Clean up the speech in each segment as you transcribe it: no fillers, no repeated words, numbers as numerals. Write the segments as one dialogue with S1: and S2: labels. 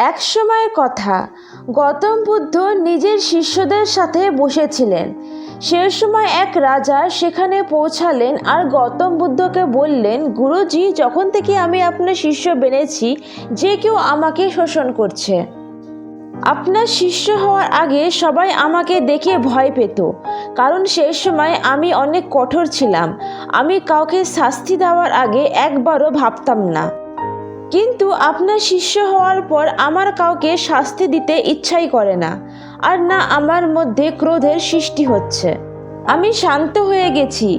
S1: এক সময়ের কথা, গৌতম বুদ্ধ নিজের শিষ্যদের সাথে বসেছিলেন। সে সময় এক রাজা সেখানে পৌঁছালেন আর গৌতম বুদ্ধকে বললেন, গুরুজি, যখন থেকে আমি আপনার শিষ্য বেনেছি, যে কেউ আমাকে শোষণ করছে। আপনার শিষ্য হওয়ার আগে সবাই আমাকে দেখে ভয় পেত, কারণ সেই সময় আমি অনেক কঠোর ছিলাম। আমি কাউকে শাস্তি দেওয়ার আগে একবারও ভাবতাম না। কিন্তু আপনার শিষ্য হওয়ার পর আমার কাউকে শাস্তি দিতে ইচ্ছাই করে না, আর না আমার মধ্যে ক্রোধের সৃষ্টি হচ্ছে। আমি শান্ত হয়ে গেছি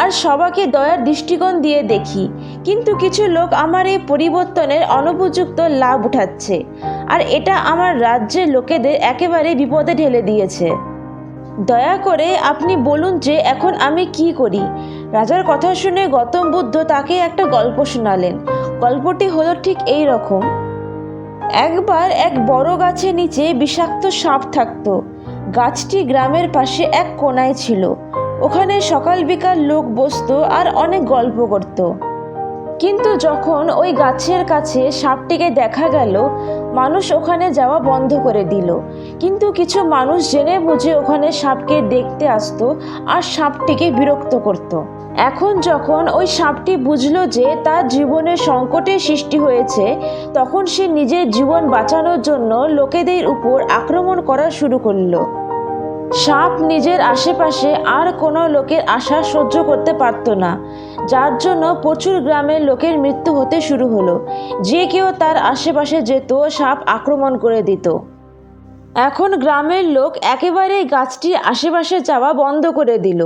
S1: আর সবাইকে দয়ার দৃষ্টিকোণ দিয়ে দেখি। কিন্তু কিছু লোক আমার এই পরিবর্তনের অনুপযুক্ত লাভ উঠাচ্ছে, আর এটা আমার রাজ্যের লোকেদের একেবারে বিপদে ঢেলে দিয়েছে। দয়া করে আপনি বলুন যে এখন আমি কি করি। রাজার কথা শুনে গৌতম বুদ্ধ তাকে একটা গল্প শোনালেন। গল্পটি হলো ঠিক এই রকম। একবার এক বড় গাছের নিচে বিষাক্ত সাপ থাকতো। গাছটি গ্রামের পাশে এক কোনায় ছিল। ওখানে সকাল বিকাল লোক বসতো আর অনেক গল্প করত। কিন্তু যখন ওই গাছের কাছে সাপটিকে দেখা গেল, মানুষ ওখানে যাওয়া বন্ধ করে দিল। কিন্তু কিছু মানুষ জেনে বুঝে ওখানে সাপকে দেখতে আসতো আর সাপটিকে বিরক্ত করত। এখন যখন ওই সাপটি বুঝলো যে তার জীবনে সংকটের সৃষ্টি হয়েছে, তখন সে নিজের জীবন বাঁচানোর জন্য লোকেদের উপর আক্রমণ করা শুরু করলো। সাপ নিজের আশেপাশে আর কোনো লোকের আশা সহ্য করতে পারত না, যার জন্য প্রচুর গ্রামের লোকের মৃত্যু হতে শুরু হলো। যে কেউ তার আশেপাশে যেত, সাপ আক্রমণ করে দিত। এখন গ্রামের লোক একেবারেই গাছটির আশেপাশে যাওয়া বন্ধ করে দিল।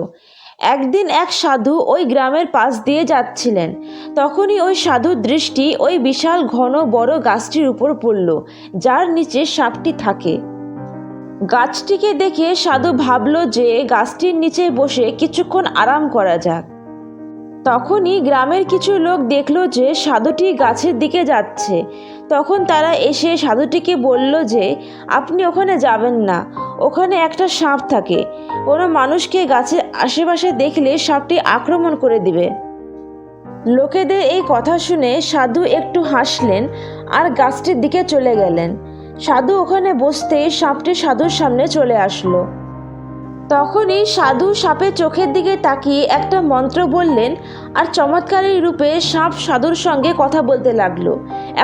S1: একদিন এক সাধু ওই গ্রামের পাশ দিয়ে যাচ্ছিলেন। তখনই ওই সাধুর দৃষ্টি ওই বিশাল ঘন বড় গাছটির উপর পড়ল, যার নিচে সাপটি থাকে। গাছটিকে দেখে সাধু ভাবল যে গাছটির নিচে বসে কিছুক্ষণ আরাম করা যাক। তখনই গ্রামের কিছু লোক দেখলো যে সাধুটি গাছের দিকে যাচ্ছে। তখন তারা এসে সাধুটিকে বলল যে আপনি ওখানে যাবেন না, ওখানে একটা সাপ থাকে। কোনো মানুষকে গাছের আশেপাশে দেখলে সাপটি আক্রমণ করে দিবে। লোকেদের এই কথা শুনে সাধু একটু হাসলেন আর গাছটির দিকে চলে গেলেন। সাধু ওখানে বসতেই সাপটি সাধুর সামনে চলে আসলো। তখনই সাধু সাপের চোখের দিকে তাকিয়ে একটা মন্ত্র বললেন, আর চমৎকারী রূপে সাপ সাধুর সঙ্গে কথা বলতে লাগলো।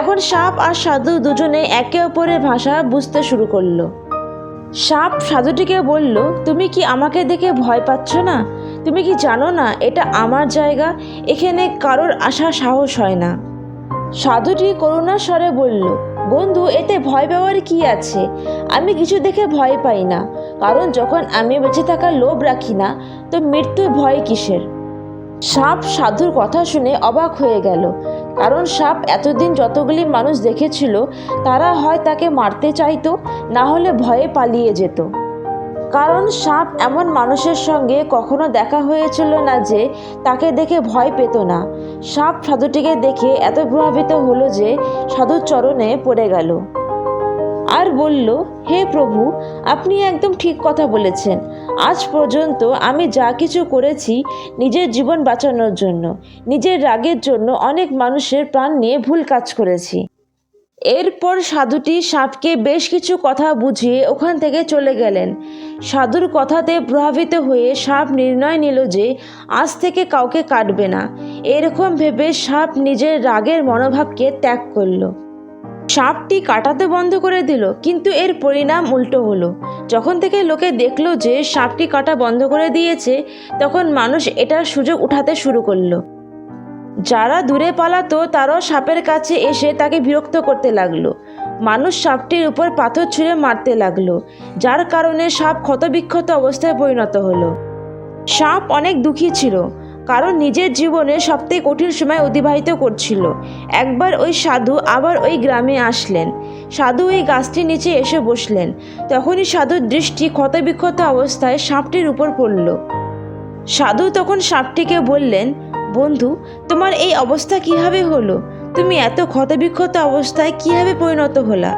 S1: এখন সাপ আর সাধু দুজনে একে অপরের ভাষা বুঝতে শুরু করলো। সাপ সাধুটিকে বলল, তুমি কি আমাকে দেখে ভয় পাচ্ছ না? তুমি কি জানো না এটা আমার জায়গা? এখানে কারোর আসার সাহস হয় না। সাধুটি করুণার স্বরে বলল, বন্ধু, এতে ভয় পাওয়ার কি আছে? আমি কিছু দেখে ভয় পাই না, কারণ যখন আমি বেঁচে থাকার লোভ রাখি না, তো মৃত্যুর ভয় কিসের? সাপ সাধুর কথা শুনে অবাক হয়ে গেল, কারণ সাপ এতদিন যতগুলি মানুষ দেখেছিল তারা হয় তাকে মারতে চাইতো, না হলে ভয়ে পালিয়ে যেত। কারণ সাপ এমন মানুষের সঙ্গে কখনো দেখা হয়েছিল না যে তাকে দেখে ভয় পেত না। সাপ সাধুটিকে দেখে এত প্রভাবিত হলো যে সাধুর চরণে পড়ে গেল আর বলল, হে প্রভু, আপনি একদম ঠিক কথা বলেছেন। আজ পর্যন্ত আমি যা কিছু করেছি নিজের জীবন বাঁচানোর জন্য, নিজের রাগের জন্য অনেক মানুষের প্রাণ নিয়ে ভুল কাজ করেছি। এরপর সাধুটি সাপকে বেশ কিছু কথা বুঝিয়ে ওখান থেকে চলে গেলেন। সাধুর কথাতে প্রভাবিত হয়ে সাপ নির্ণয় নিল যে আজ থেকে কাউকে কাটবে না। এরকম ভেবে সাপ নিজের রাগের মনোভাবকে ত্যাগ করল। সাপটি কাটাতে বন্ধ করে দিল, কিন্তু এর পরিণাম উল্টো হলো। যখন থেকে লোকে দেখলো যে সাপটি কাটা বন্ধ করে দিয়েছে, তখন মানুষ এটার সুযোগ উঠাতে শুরু করলো। যারা দূরে পালাতো তারাও সাপের কাছে এসে তাকে বিরক্ত করতে লাগলো। মানুষ সাপটির উপর পাথর ছুঁড়ে মারতে লাগলো, যার কারণে সাপ ক্ষতবিক্ষত অবস্থায় পরিণত হলো। সাপ অনেক দুঃখী ছিল, কারণ নিজের জীবনে সবথেকে কঠিন সময় অতিবাহিত করছিল। একবার ওই সাধু আবার ওই গ্রামে আসলেন। সাধু ওই গাছটির নিচে এসে বসলেন। তখনই সাধুর দৃষ্টি ক্ষতবিক্ষত অবস্থায় সাপটির উপর পড়ল। সাধু তখন সাপটিকে বললেন, বন্ধু, তোমার এই অবস্থা কিভাবে হলো? তুমি এত ক্ষতবিক্ষত অবস্থায় কিভাবে পরিণত হলা?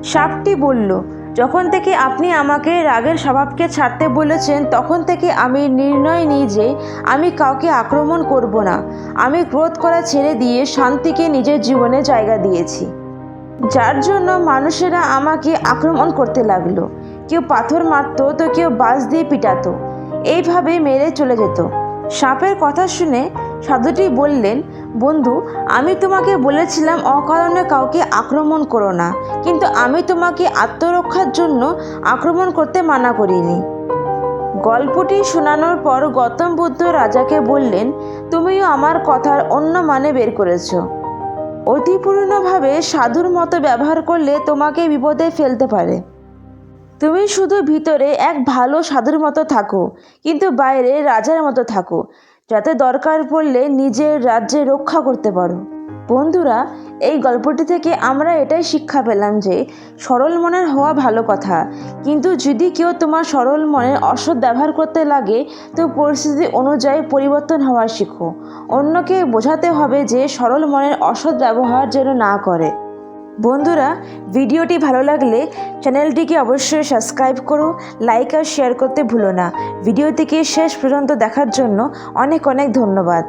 S1: সাপটি বলল, যখন থেকে আপনি আমাকে রাগের স্বভাবকে ছাড়তে বলেছেন, তখন থেকে আমি নির্ণয় নিই যে আমি কাউকে আক্রমণ করব না। আমি ক্রোধ করা ছেড়ে দিয়ে শান্তিকে নিজের জীবনে জায়গা দিয়েছি। যার জন্য মানুষেরা আমাকে আক্রমণ করতে লাগলো। কেউ পাথর মারতো তো কেউ বাঁশ দিয়ে পিটাতো, এইভাবে মেরে চলে যেত। সাপের কথা শুনে সাধুটি বললেন, বন্ধু, আমি তোমাকে বলেছিলাম অকারণে কাউকে আক্রমণ করো না, কিন্তু আমি তোমাকে আত্মরক্ষার জন্য আক্রমণ করতে মানা করিনি। গল্পটি শোনানোর পর গৌতম বুদ্ধ রাজাকে বললেন, তুমিও আমার কথার অন্য মানে বের করেছ। অতিপূর্ণভাবে সাধুর মতো ব্যবহার করলে তোমাকে বিপদে ফেলতে পারে। তুমি শুধু ভিতরে এক ভালো সাধুর মতো থাকো, কিন্তু বাইরে রাজার মতো থাকো, যাতে দরকার পড়লে নিজের রাজ্যে রক্ষা করতে পারো। বন্ধুরা, এই গল্পটি থেকে আমরা এটাই শিক্ষা পেলাম যে সরল মনের হওয়া ভালো কথা, কিন্তু যদি কেউ তোমার সরল মনের অসৎ ব্যবহার করতে লাগে তো পরিস্থিতি অনুযায়ী পরিবর্তন হওয়া শিখো। অন্যকে বোঝাতে হবে যে সরল মনের অসৎ ব্যবহার যেন না করে। বন্ধুরা, ভিডিওটি ভালো লাগলে চ্যানেলটিকে অবশ্যই সাবস্ক্রাইব করো, লাইক আর শেয়ার করতে ভুলো না। ভিডিওটিকে শেষ পর্যন্ত দেখার জন্য অনেক অনেক ধন্যবাদ।